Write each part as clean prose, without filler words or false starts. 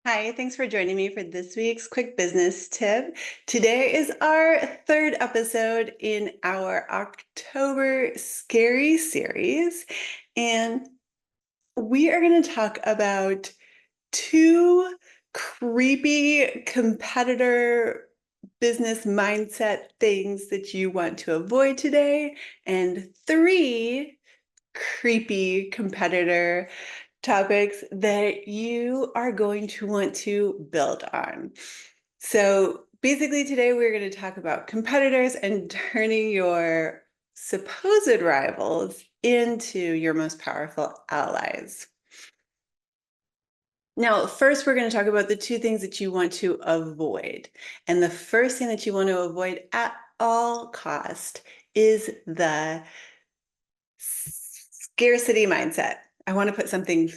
Hi, thanks for joining me for this week's quick business tip. Today is our third episode in our October Scary series, and we are going to talk about two creepy competitor business mindset things that you want to avoid today, and three creepy competitor topics that you are going to want to build on. So basically today we're going to talk about competitors and turning your supposed rivals into your most powerful allies. Now, first, we're going to talk about the two things that you want to avoid. And the first thing that you want to avoid at all cost is the scarcity mindset. I want to put something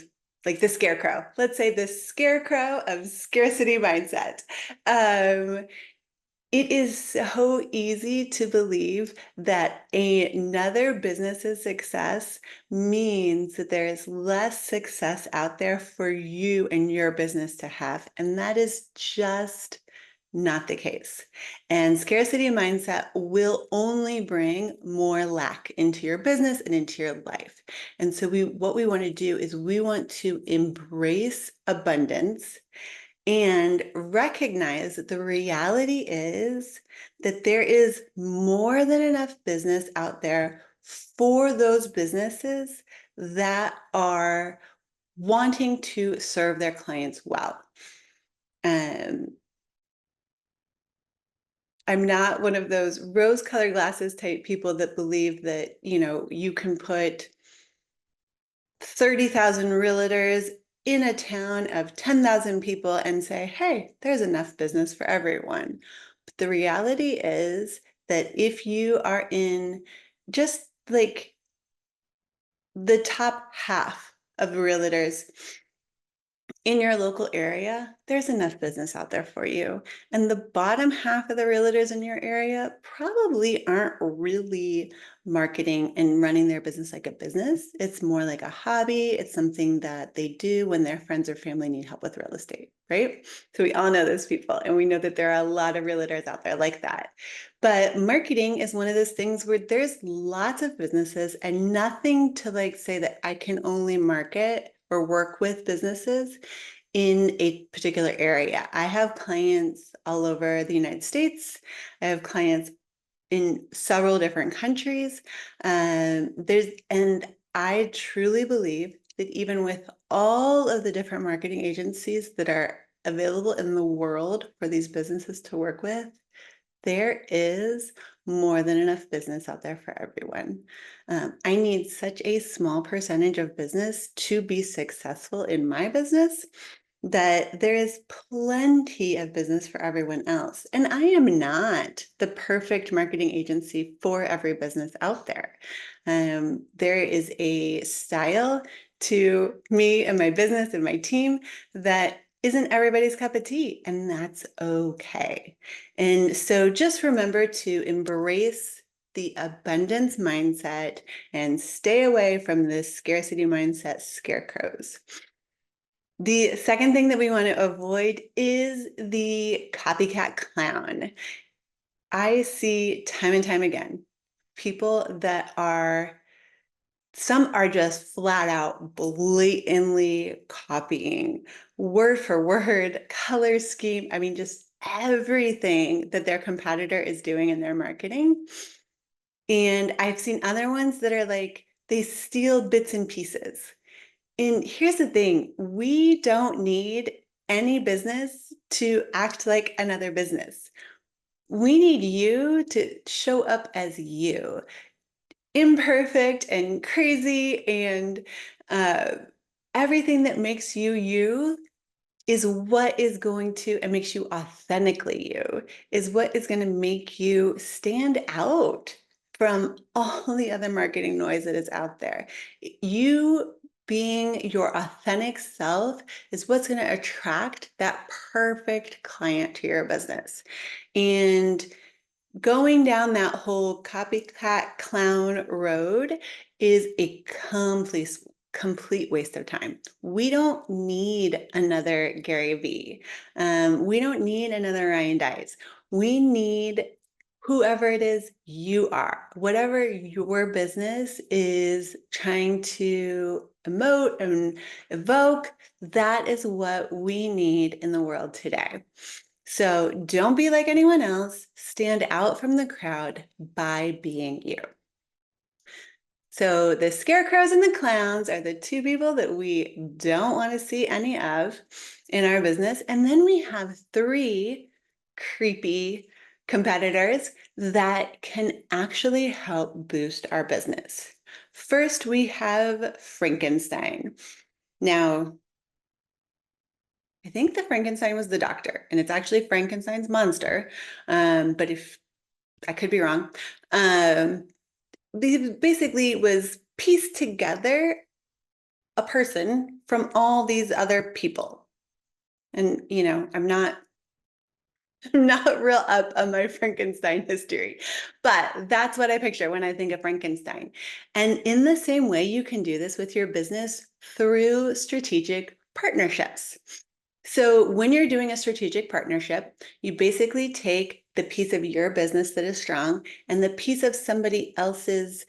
like the scarecrow. Let's say the scarecrow of scarcity mindset. It is so easy to believe that another business's success means that there is less success out there for you and your business to have. And that is just not the case. And scarcity mindset will only bring more lack into your business and into your life. And so what we want to do is we want to embrace abundance and recognize that the reality is that there is more than enough business out there for those businesses that are wanting to serve their clients well. I'm not one of those rose-colored glasses type people that believe that, you can put 30,000 realtors in a town of 10,000 people and say, hey, there's enough business for everyone. But the reality is that if you are in just like the top half of realtors in your local area, there's enough business out there for you. And the bottom half of the realtors in your area probably aren't really marketing and running their business like a business. It's more like a hobby. It's something that they do when their friends or family need help with real estate, right? So we all know those people, and we know that there are a lot of realtors out there like that. But marketing is one of those things where there's lots of businesses and nothing to like say that I can only market or work with businesses in a particular area. I have clients all over the United States. I have clients in several different countries. And I truly believe that even with all of the different marketing agencies that are available in the world for these businesses to work with, there is more than enough business out there for everyone. I need such a small percentage of business to be successful in my business that there is plenty of business for everyone else. And I am not the perfect marketing agency for every business out there. There is a style to me and my business and my team that isn't everybody's cup of tea, and that's okay. And so just remember to embrace the abundance mindset and stay away from the scarcity mindset scarecrows. The second thing that we want to avoid is the copycat clown. I see time and time again people that some are just flat out blatantly copying word for word, color scheme. I mean, just everything that their competitor is doing in their marketing. And I've seen other ones that are like, they steal bits and pieces. And here's the thing, we don't need any business to act like another business. We need you to show up as you, imperfect and crazy, and uh, everything that makes you you is what is going to, and makes you authentically you, is what is going to make you stand out from all the other marketing noise that is out there. You being your authentic self is what's going to attract that perfect client to your business. And going down that whole copycat clown road is a complete waste of time. We don't need another Gary Vee. We don't need another Ryan Dice. We need whoever it is you are, whatever your business is trying to emote and evoke, that is what we need in the world today. So don't be like anyone else. Stand out from the crowd by being you. So the scarecrows and the clowns are the two people that we don't want to see any of in our business. And then we have three creepy competitors that can actually help boost our business. First, we have Frankenstein. Now, I think the Frankenstein was the doctor, and it's actually Frankenstein's monster. But if I could be wrong, basically was pieced together a person from all these other people. And, I'm not I'm not real up on my Frankenstein history, but that's what I picture when I think of Frankenstein. And in the same way, you can do this with your business through strategic partnerships. So when you're doing a strategic partnership, you basically take the piece of your business that is strong and the piece of somebody else's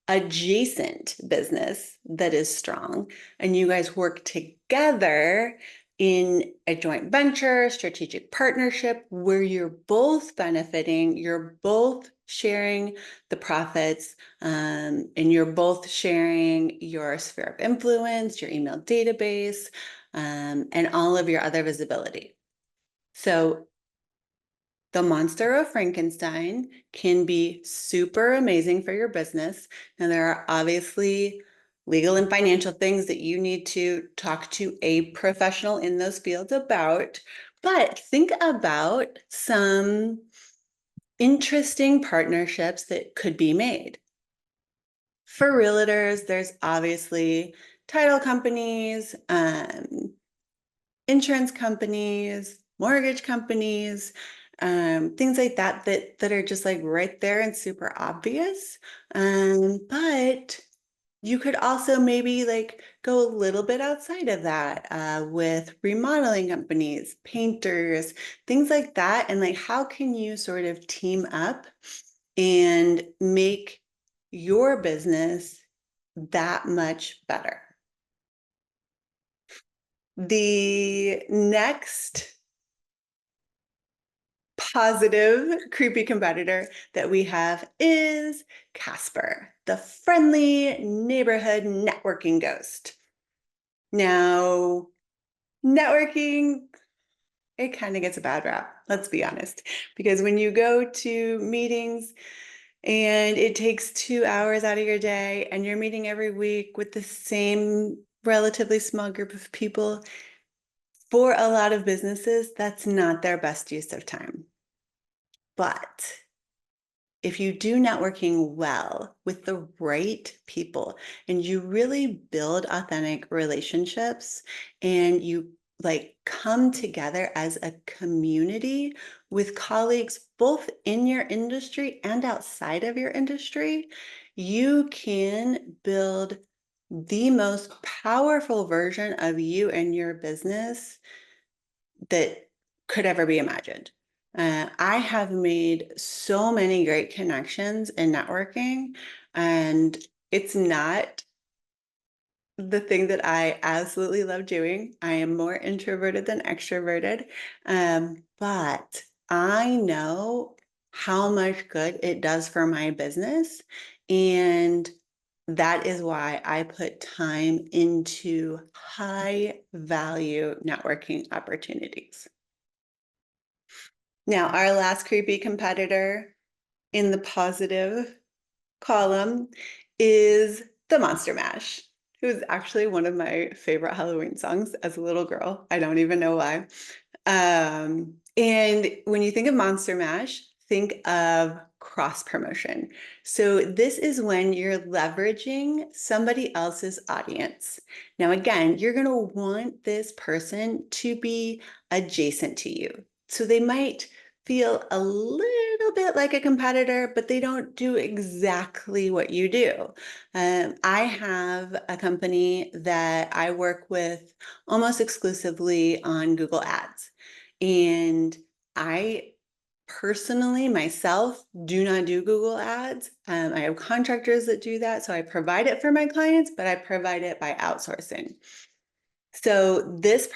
adjacent business that is strong, and you guys work together in a joint venture, strategic partnership where you're both benefiting, you're both sharing the profits, and you're both sharing your sphere of influence, your email database, and all of your other visibility. So the monster of Frankenstein can be super amazing for your business. Now, there are obviously legal and financial things that you need to talk to a professional in those fields about, but think about some interesting partnerships that could be made. For realtors, there's obviously title companies, insurance companies, mortgage companies, things like that are just like right there and super obvious. But you could also maybe like go a little bit outside of that with remodeling companies, painters, things like that. And like, how can you sort of team up and make your business that much better? The next positive creepy competitor that we have is Casper, the friendly neighborhood networking ghost. Now, networking, it kind of gets a bad rap, let's be honest, because when you go to meetings and it takes 2 hours out of your day and you're meeting every week with the same relatively small group of people, for a lot of businesses, that's not their best use of time. But if you do networking well with the right people and you really build authentic relationships and you like come together as a community with colleagues both in your industry and outside of your industry, you can build the most powerful version of you and your business that could ever be imagined. I have made so many great connections in networking, and it's not the thing that I absolutely love doing. I am more introverted than extroverted, but I know how much good it does for my business. And that is why I put time into high value networking opportunities. Now, our last creepy competitor in the positive column is the Monster Mash, who's actually one of my favorite Halloween songs as a little girl. I don't even know why. And when you think of Monster Mash, think of cross promotion. So this is when you're leveraging somebody else's audience. Now, again, you're going to want this person to be adjacent to you. So they might feel a little little bit like a competitor, but they don't do exactly what you do. I have a company that I work with almost exclusively on Google Ads. And I personally, myself, do not do Google Ads. I have contractors that do that. So I provide it for my clients, but I provide it by outsourcing. So this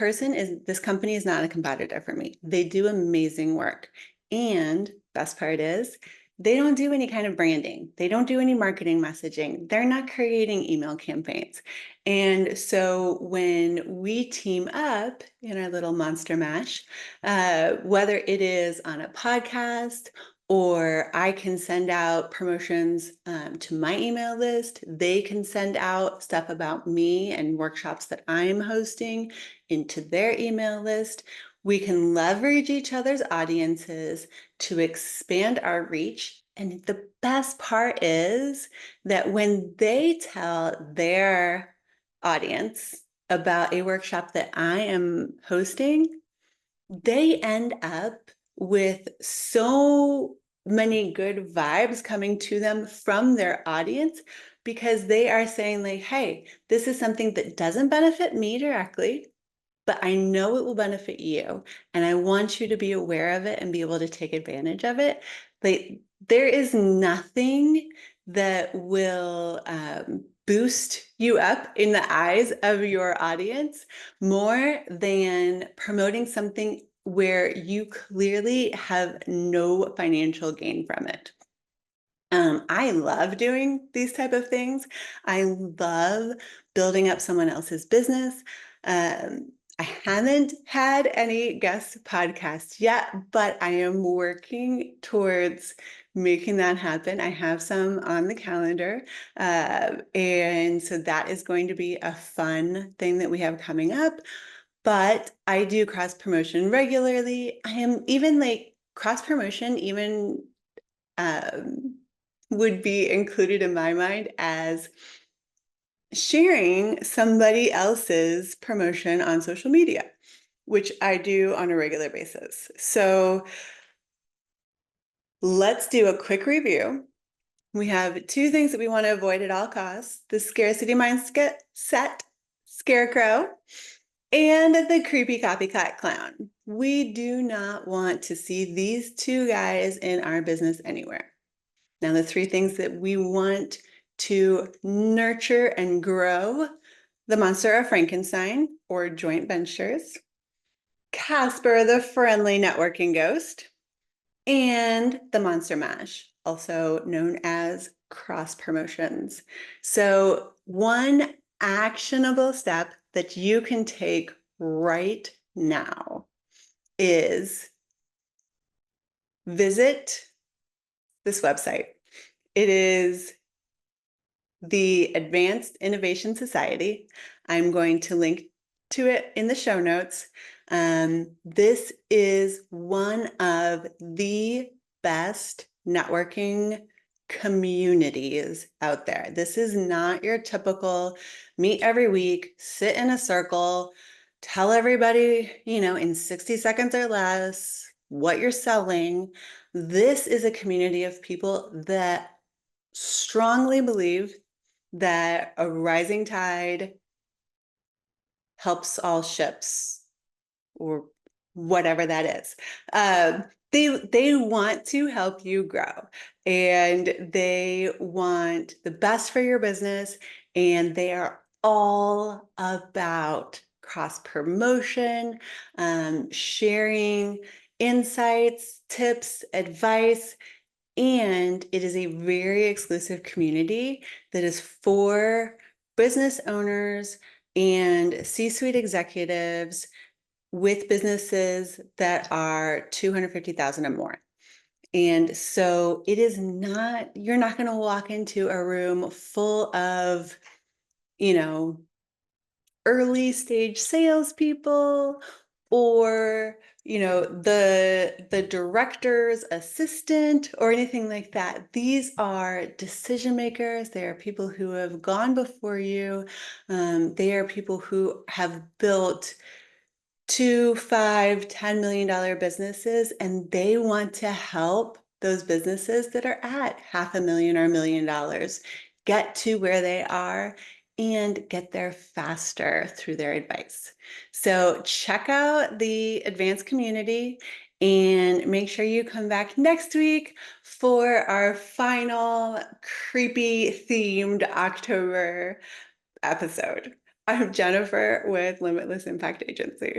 company is not a competitor for me. They do amazing work. And best part is they don't do any kind of branding. They don't do any marketing messaging. They're not creating email campaigns. And so when we team up in our little monster mash, whether it is on a podcast or I can send out promotions to my email list. They can send out stuff about me and workshops that I'm hosting into their email list. We can leverage each other's audiences to expand our reach. And the best part is that when they tell their audience about a workshop that I am hosting, they end up with so many good vibes coming to them from their audience because they are saying like, hey, this is something that doesn't benefit me directly, but I know it will benefit you. And I want you to be aware of it and be able to take advantage of it. Like, there is nothing that will boost you up in the eyes of your audience more than promoting something where you clearly have no financial gain from it. I love doing these type of things. I love building up someone else's business. I haven't had any guest podcasts yet, but I am working towards making that happen. I have some on the calendar. And so that is going to be a fun thing that we have coming up. But I do cross promotion regularly. I am even like cross promotion, even would be included in my mind as sharing somebody else's promotion on social media, which I do on a regular basis. So let's do a quick review. We have two things that we want to avoid at all costs: the scarcity mindset, scarecrow, and the creepy copycat clown. We do not want to see these two guys in our business anywhere. Now, the three things that we want to nurture and grow: the monster of Frankenstein, or joint ventures; Casper, the friendly networking ghost; and the monster mash, also known as cross promotions. So one actionable step that you can take right now is visit this website. It is the Advanced Innovation Society. I'm going to link to it in the show notes. This is one of the best networking communities out there. This is not your typical meet every week, sit in a circle, tell everybody, in 60 seconds or less what you're selling. This is a community of people that strongly believe that a rising tide helps all ships, or whatever that is. They want to help you grow, and they want the best for your business, and they are all about cross promotion, sharing insights, tips, advice. And it is a very exclusive community that is for business owners and C-suite executives with businesses that are 250,000 or more. And so you're not going to walk into a room full of, early stage salespeople, or the director's assistant, or anything like that. These are decision makers. They are people who have gone before you. They are people who have built 2, 5, $10 million businesses, and they want to help those businesses that are at $500,000 or $1 million get to where they are and get there faster through their advice. So check out the advanced community and make sure you come back next week for our final creepy themed October episode. I'm Jennifer with Limitless Impact Agency.